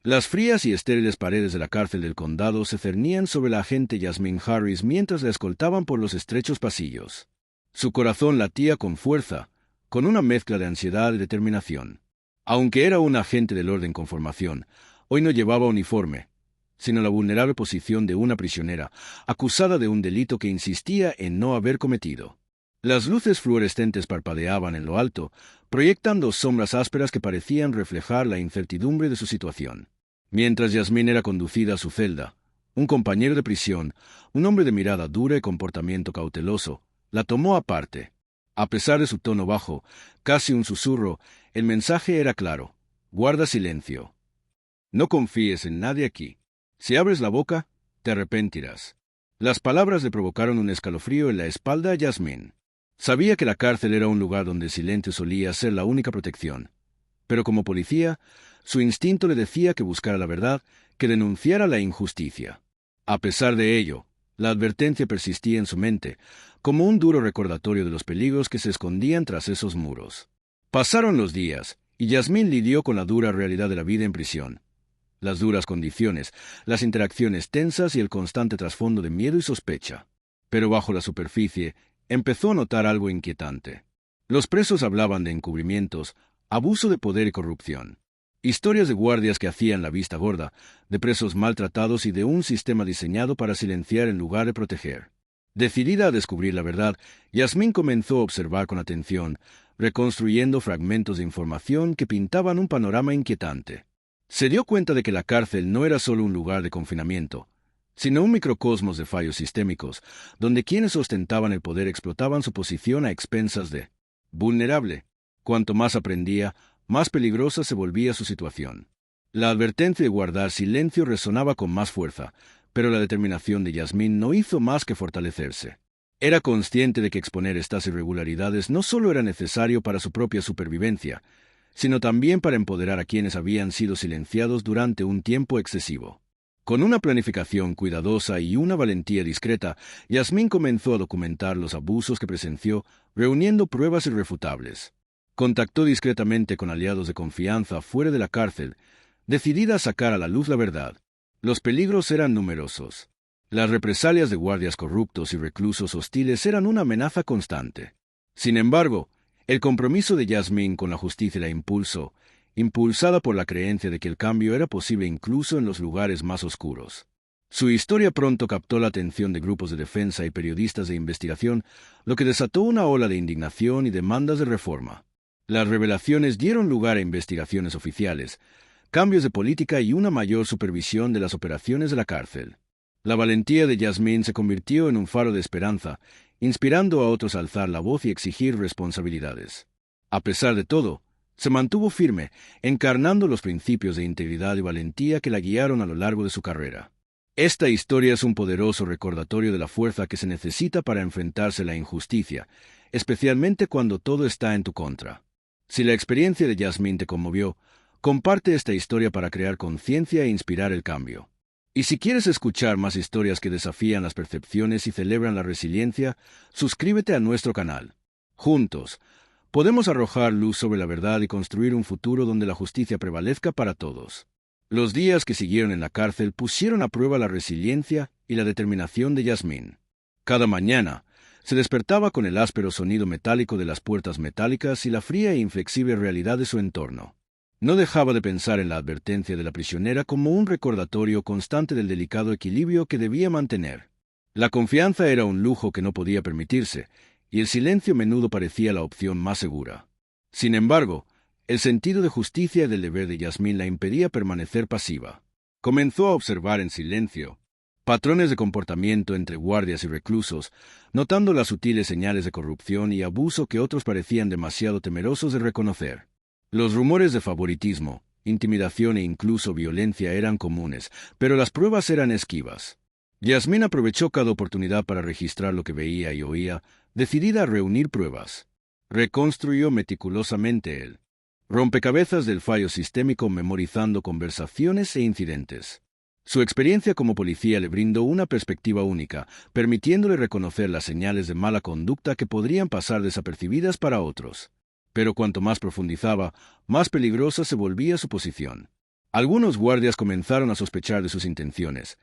Las frías y estériles paredes de la cárcel del condado se cernían sobre la agente Jasmine Harris mientras la escoltaban por los estrechos pasillos. Su corazón latía con fuerza, con una mezcla de ansiedad y determinación. Aunque era un agente del orden con formación, hoy no llevaba uniforme, sino la vulnerable posición de una prisionera, acusada de un delito que insistía en no haber cometido. Las luces fluorescentes parpadeaban en lo alto, proyectando sombras ásperas que parecían reflejar la incertidumbre de su situación. Mientras Jasmine era conducida a su celda, un compañero de prisión, un hombre de mirada dura y comportamiento cauteloso, la tomó aparte. A pesar de su tono bajo, casi un susurro, el mensaje era claro: guarda silencio. No confíes en nadie aquí. Si abres la boca, te arrepentirás. Las palabras le provocaron un escalofrío en la espalda a Jasmine. Sabía que la cárcel era un lugar donde el silencio solía ser la única protección. Pero como policía, su instinto le decía que buscara la verdad, que denunciara la injusticia. A pesar de ello, la advertencia persistía en su mente, como un duro recordatorio de los peligros que se escondían tras esos muros. Pasaron los días, y Jasmine lidió con la dura realidad de la vida en prisión. Las duras condiciones, las interacciones tensas y el constante trasfondo de miedo y sospecha. Pero bajo la superficie, empezó a notar algo inquietante. Los presos hablaban de encubrimientos, abuso de poder y corrupción. Historias de guardias que hacían la vista gorda, de presos maltratados y de un sistema diseñado para silenciar en lugar de proteger. Decidida a descubrir la verdad, Jasmine comenzó a observar con atención, reconstruyendo fragmentos de información que pintaban un panorama inquietante. Se dio cuenta de que la cárcel no era solo un lugar de confinamiento, sino un microcosmos de fallos sistémicos, donde quienes ostentaban el poder explotaban su posición a expensas de vulnerable. Cuanto más aprendía, más peligrosa se volvía su situación. La advertencia de guardar silencio resonaba con más fuerza, pero la determinación de Jasmine no hizo más que fortalecerse. Era consciente de que exponer estas irregularidades no solo era necesario para su propia supervivencia, sino también para empoderar a quienes habían sido silenciados durante un tiempo excesivo. Con una planificación cuidadosa y una valentía discreta, Jasmine comenzó a documentar los abusos que presenció, reuniendo pruebas irrefutables. Contactó discretamente con aliados de confianza fuera de la cárcel, decidida a sacar a la luz la verdad. Los peligros eran numerosos. Las represalias de guardias corruptos y reclusos hostiles eran una amenaza constante. Sin embargo, el compromiso de Jasmine con la justicia la impulsada por la creencia de que el cambio era posible incluso en los lugares más oscuros. Su historia pronto captó la atención de grupos de defensa y periodistas de investigación, lo que desató una ola de indignación y demandas de reforma. Las revelaciones dieron lugar a investigaciones oficiales, cambios de política y una mayor supervisión de las operaciones de la cárcel. La valentía de Jasmine se convirtió en un faro de esperanza, inspirando a otros a alzar la voz y exigir responsabilidades. A pesar de todo, se mantuvo firme, encarnando los principios de integridad y valentía que la guiaron a lo largo de su carrera. Esta historia es un poderoso recordatorio de la fuerza que se necesita para enfrentarse a la injusticia, especialmente cuando todo está en tu contra. Si la experiencia de Jasmine te conmovió, comparte esta historia para crear conciencia e inspirar el cambio. Y si quieres escuchar más historias que desafían las percepciones y celebran la resiliencia, suscríbete a nuestro canal. Juntos, podemos arrojar luz sobre la verdad y construir un futuro donde la justicia prevalezca para todos. Los días que siguieron en la cárcel pusieron a prueba la resiliencia y la determinación de Jasmine. Cada mañana, se despertaba con el áspero sonido metálico de las puertas metálicas y la fría e inflexible realidad de su entorno. No dejaba de pensar en la advertencia de la prisionera como un recordatorio constante del delicado equilibrio que debía mantener. La confianza era un lujo que no podía permitirse, y el silencio a menudo parecía la opción más segura. Sin embargo, el sentido de justicia y del deber de Jasmine la impedía permanecer pasiva. Comenzó a observar en silencio patrones de comportamiento entre guardias y reclusos, notando las sutiles señales de corrupción y abuso que otros parecían demasiado temerosos de reconocer. Los rumores de favoritismo, intimidación e incluso violencia eran comunes, pero las pruebas eran esquivas. Jasmine aprovechó cada oportunidad para registrar lo que veía y oía, decidida a reunir pruebas. Reconstruyó meticulosamente el rompecabezas del fallo sistémico, memorizando conversaciones e incidentes. Su experiencia como policía le brindó una perspectiva única, permitiéndole reconocer las señales de mala conducta que podrían pasar desapercibidas para otros. Pero cuanto más profundizaba, más peligrosa se volvía su posición. Algunos guardias comenzaron a sospechar de sus intenciones.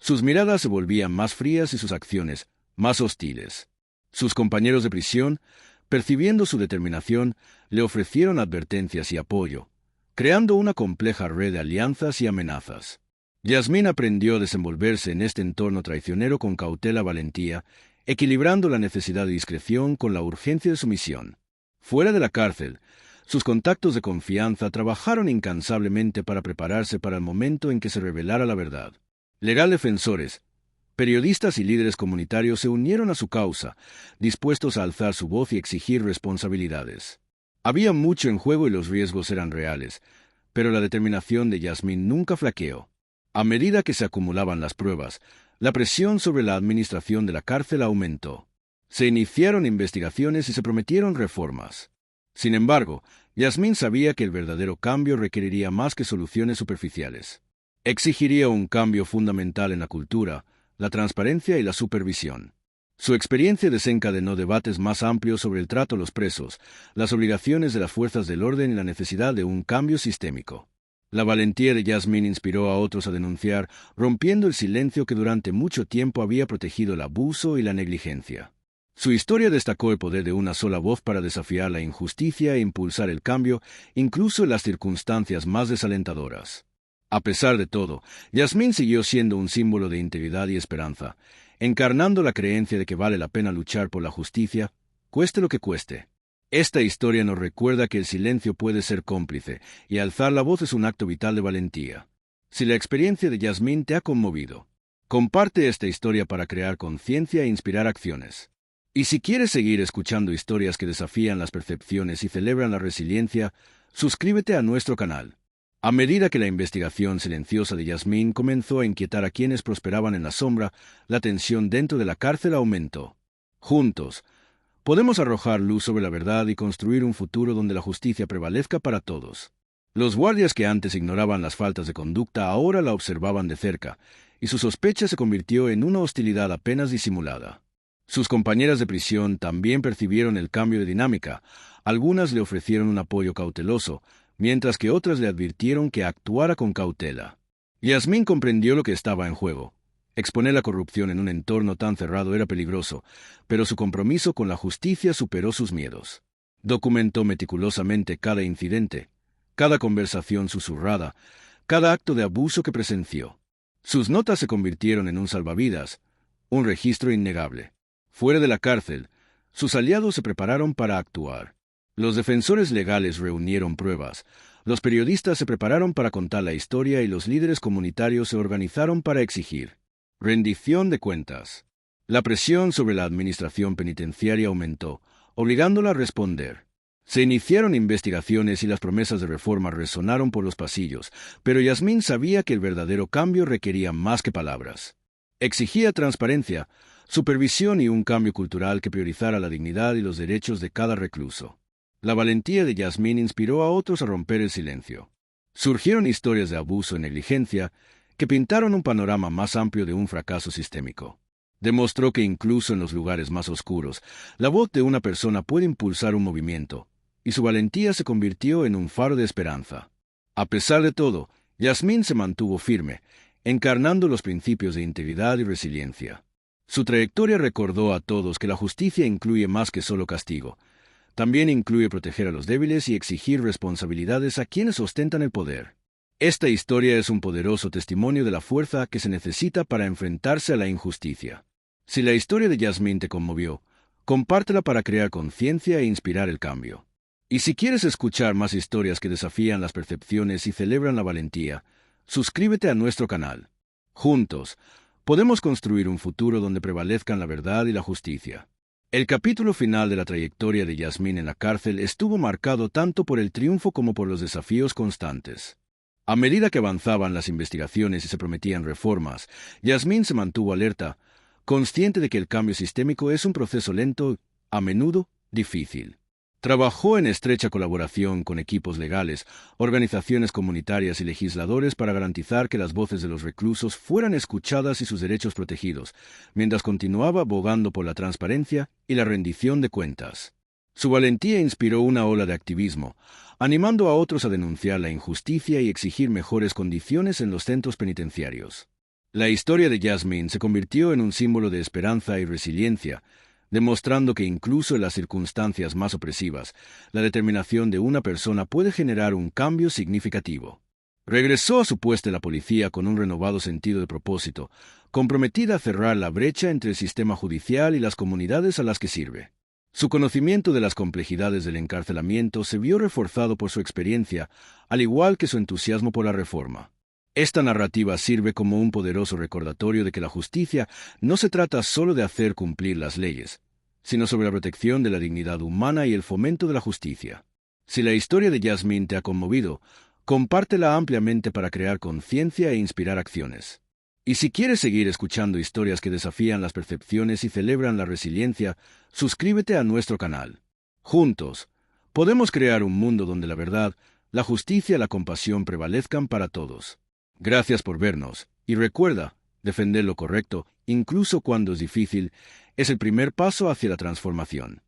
Sus miradas se volvían más frías y sus acciones más hostiles. Sus compañeros de prisión, percibiendo su determinación, le ofrecieron advertencias y apoyo, creando una compleja red de alianzas y amenazas. Yasmín aprendió a desenvolverse en este entorno traicionero con cautela y valentía, equilibrando la necesidad de discreción con la urgencia de su misión. Fuera de la cárcel, sus contactos de confianza trabajaron incansablemente para prepararse para el momento en que se revelara la verdad. Legal defensores, periodistas y líderes comunitarios se unieron a su causa, dispuestos a alzar su voz y exigir responsabilidades. Había mucho en juego y los riesgos eran reales, pero la determinación de Yasmín nunca flaqueó. A medida que se acumulaban las pruebas, la presión sobre la administración de la cárcel aumentó. Se iniciaron investigaciones y se prometieron reformas. Sin embargo, Yasmín sabía que el verdadero cambio requeriría más que soluciones superficiales. Exigiría un cambio fundamental en la cultura, la transparencia y la supervisión. Su experiencia desencadenó debates más amplios sobre el trato a los presos, las obligaciones de las fuerzas del orden y la necesidad de un cambio sistémico. La valentía de Yasmín inspiró a otros a denunciar, rompiendo el silencio que durante mucho tiempo había protegido el abuso y la negligencia. Su historia destacó el poder de una sola voz para desafiar la injusticia e impulsar el cambio, incluso en las circunstancias más desalentadoras. A pesar de todo, Yasmín siguió siendo un símbolo de integridad y esperanza, encarnando la creencia de que vale la pena luchar por la justicia, cueste lo que cueste. Esta historia nos recuerda que el silencio puede ser cómplice, y alzar la voz es un acto vital de valentía. Si la experiencia de Yasmín te ha conmovido, comparte esta historia para crear conciencia e inspirar acciones. Y si quieres seguir escuchando historias que desafían las percepciones y celebran la resiliencia, suscríbete a nuestro canal. A medida que la investigación silenciosa de Yasmín comenzó a inquietar a quienes prosperaban en la sombra, la tensión dentro de la cárcel aumentó. Juntos, podemos arrojar luz sobre la verdad y construir un futuro donde la justicia prevalezca para todos. Los guardias que antes ignoraban las faltas de conducta ahora la observaban de cerca, y su sospecha se convirtió en una hostilidad apenas disimulada. Sus compañeras de prisión también percibieron el cambio de dinámica. Algunas le ofrecieron un apoyo cauteloso, mientras que otras le advirtieron que actuara con cautela. Yasmín comprendió lo que estaba en juego. Exponer la corrupción en un entorno tan cerrado era peligroso, pero su compromiso con la justicia superó sus miedos. Documentó meticulosamente cada incidente, cada conversación susurrada, cada acto de abuso que presenció. Sus notas se convirtieron en un salvavidas, un registro innegable. Fuera de la cárcel, sus aliados se prepararon para actuar. Los defensores legales reunieron pruebas, los periodistas se prepararon para contar la historia y los líderes comunitarios se organizaron para exigir rendición de cuentas. La presión sobre la administración penitenciaria aumentó, obligándola a responder. Se iniciaron investigaciones y las promesas de reforma resonaron por los pasillos, pero Yasmín sabía que el verdadero cambio requería más que palabras. Exigía transparencia, supervisión y un cambio cultural que priorizara la dignidad y los derechos de cada recluso. La valentía de Yasmín inspiró a otros a romper el silencio. Surgieron historias de abuso y negligencia que pintaron un panorama más amplio de un fracaso sistémico. Demostró que incluso en los lugares más oscuros, la voz de una persona puede impulsar un movimiento, y su valentía se convirtió en un faro de esperanza. A pesar de todo, Yasmín se mantuvo firme, encarnando los principios de integridad y resiliencia. Su trayectoria recordó a todos que la justicia incluye más que solo castigo. También incluye proteger a los débiles y exigir responsabilidades a quienes ostentan el poder. Esta historia es un poderoso testimonio de la fuerza que se necesita para enfrentarse a la injusticia. Si la historia de Yasmín te conmovió, compártela para crear conciencia e inspirar el cambio. Y si quieres escuchar más historias que desafían las percepciones y celebran la valentía, suscríbete a nuestro canal. Juntos, podemos construir un futuro donde prevalezcan la verdad y la justicia. El capítulo final de la trayectoria de Yasmín en la cárcel estuvo marcado tanto por el triunfo como por los desafíos constantes. A medida que avanzaban las investigaciones y se prometían reformas, Yasmín se mantuvo alerta, consciente de que el cambio sistémico es un proceso lento, a menudo difícil. Trabajó en estrecha colaboración con equipos legales, organizaciones comunitarias y legisladores para garantizar que las voces de los reclusos fueran escuchadas y sus derechos protegidos, mientras continuaba abogando por la transparencia y la rendición de cuentas. Su valentía inspiró una ola de activismo, animando a otros a denunciar la injusticia y exigir mejores condiciones en los centros penitenciarios. La historia de Jasmine se convirtió en un símbolo de esperanza y resiliencia, demostrando que incluso en las circunstancias más opresivas, la determinación de una persona puede generar un cambio significativo. Regresó a su puesto en la policía con un renovado sentido de propósito, comprometida a cerrar la brecha entre el sistema judicial y las comunidades a las que sirve. Su conocimiento de las complejidades del encarcelamiento se vio reforzado por su experiencia, al igual que su entusiasmo por la reforma. Esta narrativa sirve como un poderoso recordatorio de que la justicia no se trata solo de hacer cumplir las leyes, sino sobre la protección de la dignidad humana y el fomento de la justicia. Si la historia de Jasmine te ha conmovido, compártela ampliamente para crear conciencia e inspirar acciones. Y si quieres seguir escuchando historias que desafían las percepciones y celebran la resiliencia, suscríbete a nuestro canal. Juntos, podemos crear un mundo donde la verdad, la justicia y la compasión prevalezcan para todos. Gracias por vernos, y recuerda, defender lo correcto, incluso cuando es difícil, es el primer paso hacia la transformación.